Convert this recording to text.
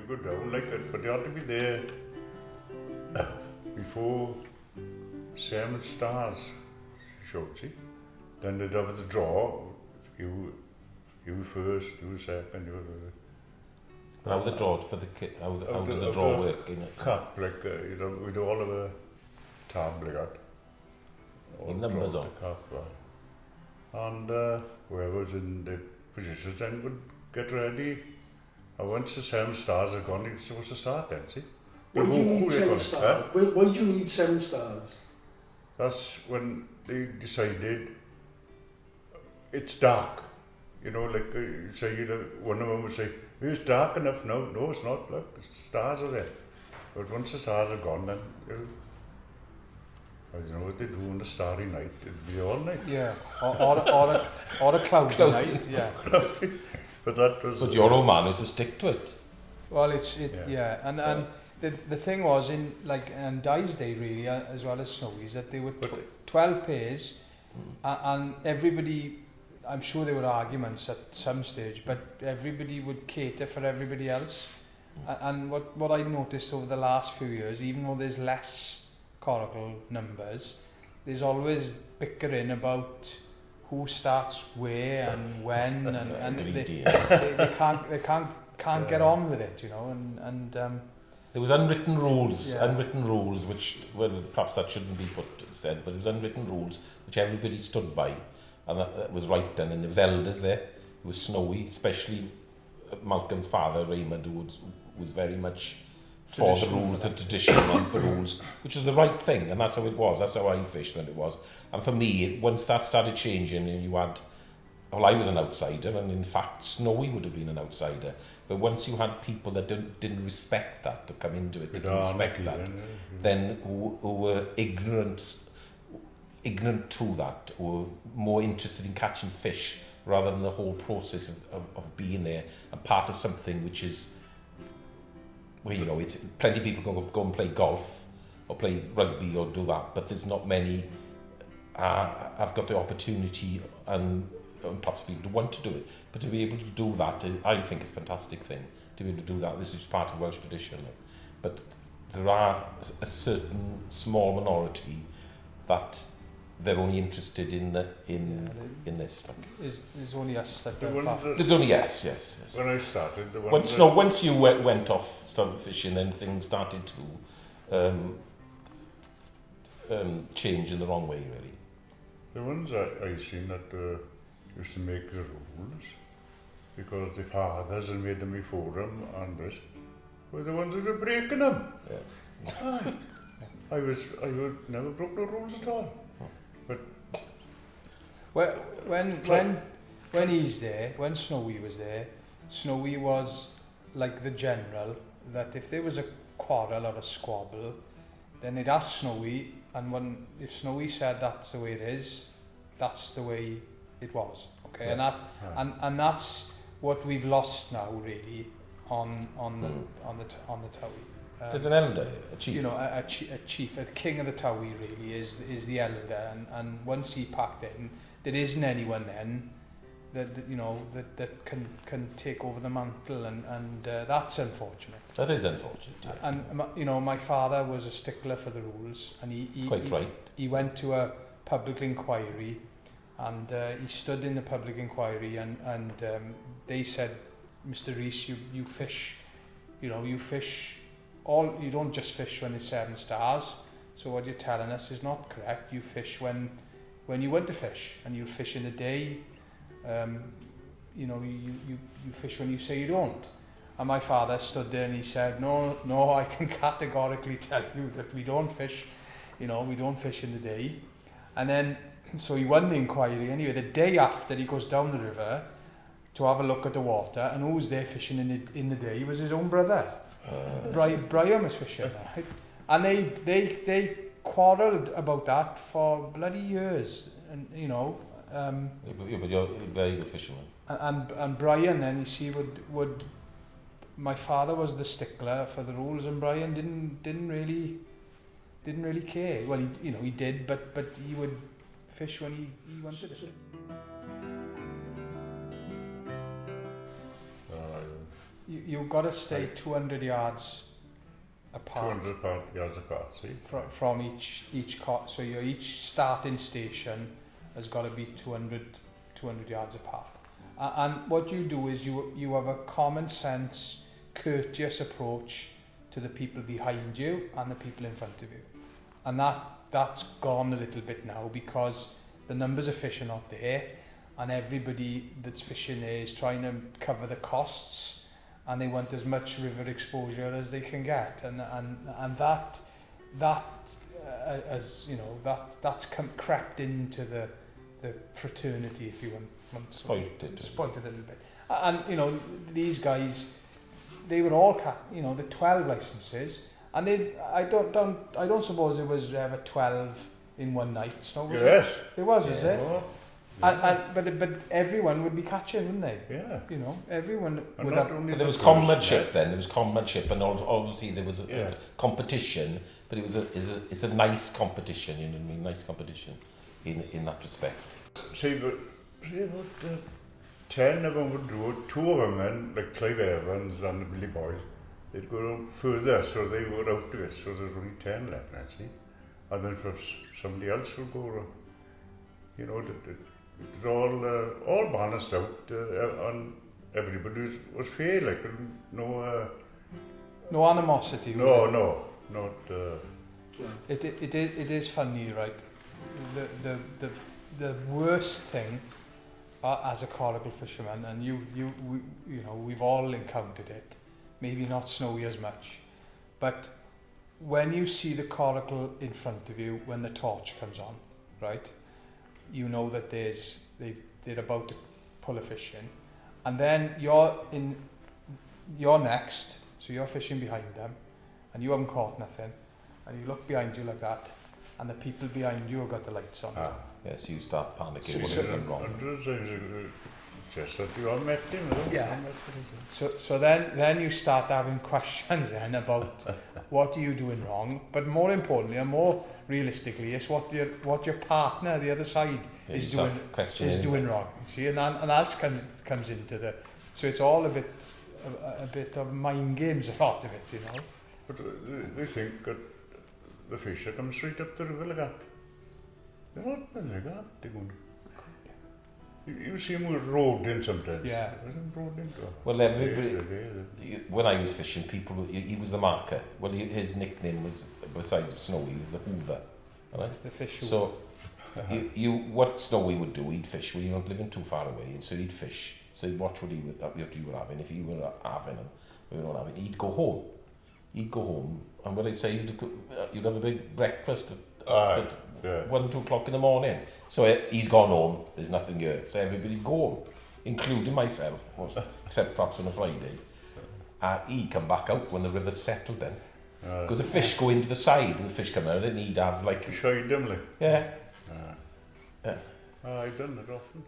go down like it, but they ought to be there before 7 stars showed, see? Then they'd have the draw, you first, you second, you How the draw for the how does the draw work in it? cup, like, we'd all have a tab like that. All Numbers draw on. the cup, and whoever's in the positions then would get ready. And once the 7 stars are gone, you're supposed to start then, see? Why do you need 7 stars? Why do you need 7 stars? That's when they decided it's dark. You know, like one of them would say, it's dark enough now. No, it's not. Look, the stars are there. But once the stars are gone, then I don't know what they do on a starry night. It'd be all night. Yeah, or a cloudy night. Yeah. But that was. But your old man is to stick to it. Well, and the thing was on Di's Day really, as well as Snowy's, that they were 12 pairs, and everybody. I'm sure there were arguments at some stage, but everybody would cater for everybody else. And what I noticed over the last few years, even though there's less coracle numbers, there's always bickering about who starts where and when, and they can't get on with it, you know. And there was unwritten rules which, well, perhaps that shouldn't be said, but there was unwritten rules which everybody stood by. And that was right then, and there was elders there. It was Snowy, especially Malcolm's father, Raymond, who was very much for the rules, the tradition and the rules, which was the right thing, and that's how it was. That's how I fished when it was. And for me, once that started changing, and you had, well, I was an outsider, and in fact, Snowy would have been an outsider. But once you had people that didn't respect that, to come into it, didn't respect that, then who were ignorant to that, or more interested in catching fish rather than the whole process of being there and part of something which is, well, you know, it's plenty of people go and play golf or play rugby or do that, but there's not many have got the opportunity and perhaps people to want to do it, but to be able to do that, I think it's a fantastic thing to be able to do that. This is part of Welsh tradition, but there are a certain small minority that they're only interested in this. There's only us. There's only yes. When I started, once you went off, started fishing, then things started to change in the wrong way, really. The ones I seen that used to make the rules because the fathers had made them before them, and this were the ones that were breaking them. Yeah. I would never broke the rules at all. But when he's there, when Snowy was there, Snowy was like the general, that if there was a quarrel or a squabble, then they'd ask Snowy, and if Snowy said that's the way it is, that's the way it was. Okay, yeah. And that's what we've lost now, really, on the Towie. There's an elder, a chief. You know, a chief, a king of the Towie really is the elder, and once he packed in, there isn't anyone then that can take over the mantle, and that's unfortunate. That is unfortunate. Yeah. And you know, my father was a stickler for the rules, and he went to a public inquiry, and he stood in the public inquiry, and they said, Mr. Rees, you fish, you fish. You don't just fish when there's 7 stars. So what you're telling us is not correct. You fish when you want to fish, and you fish in the day. You fish when you say you don't. And my father stood there and he said, no, I can categorically tell you that we don't fish. We don't fish in the day. And then, so he won the inquiry anyway. The day after, he goes down the river to have a look at the water, and who's there fishing in the day was his own brother. Brian was fishing, right? And they quarrelled about that for bloody years, and but you're a very good fisherman. And Brian then, you see, would my father was the stickler for the rules, and Brian didn't really care. Well, he did, but he would fish when he wanted to. you've got to stay 200 yards apart. 200 yards apart, see? From each car. So your each starting station has got to be 200 yards apart. And what you do is you have a common sense, courteous approach to the people behind you and the people in front of you. And that's gone a little bit now because the numbers of fish are not there, and everybody that's fishing there is trying to cover the costs, and they want as much river exposure as they can get, and that as you know, that's crept into the fraternity, if you want to spoiled it a little bit. And you know, these guys, they were all the 12 licenses, and I don't suppose it was ever 12 in one night. So was yes, it was it? Oh, yeah. But everyone would be catching, wouldn't they? Yeah. You know, everyone and would not have. only But there was the comradeship first, then. There was comradeship, and obviously there was a competition. But it's a nice competition. You know what I mean? Nice competition in that respect. See, about 10 of them would do it. 2 of them then, like Clive Evans and the Billy Boys, they'd go on further, so they were out of it. So there's only 10 left, actually. And then for somebody else will go around. You know, it all balanced out, and everybody was fair, like, no animosity. not. It is funny, right? The worst thing as a coracle fisherman, and we know we've all encountered it. Maybe not Snowy as much, but when you see the coracle in front of you when the torch comes on, right? You know that they're about to pull a fish in, and then you're next, so you're fishing behind them, and you haven't caught nothing, and you look behind you like that, and the people behind you have got the lights on. Yes, you start panicking. So- What's gone wrong? Just that you all met him, no? Yeah. So then you start having questions then about what are you doing wrong, but more importantly and more realistically, it's what your partner, the other side, is doing wrong. You see, and that comes into the. So it's all a bit of mind games, a lot of it, you know. But they think that the fish come straight up the river like that. They're not like that. They're going. You see them with rowed in sometimes. Yeah. Rowed into. Well, everybody. When I was fishing, he was the marker. Well, his nickname was, besides Snowy, he was the Hoover. Right? The fish. So, what Snowy would do, he'd fish when you're not living too far away, so he'd fish. So he'd watch what you were having. If you were having them, we were not having. He'd go home, and when I say you'd have a big breakfast at 1, 2 o'clock in the morning. So he's gone home, there's nothing here. So everybody'd go home, including myself, except perhaps on a Friday. He'd come back out when the river'd settled then. Because the fish go into the side and the fish come out and he'd have like... You showed them like? Yeah. I've done it often.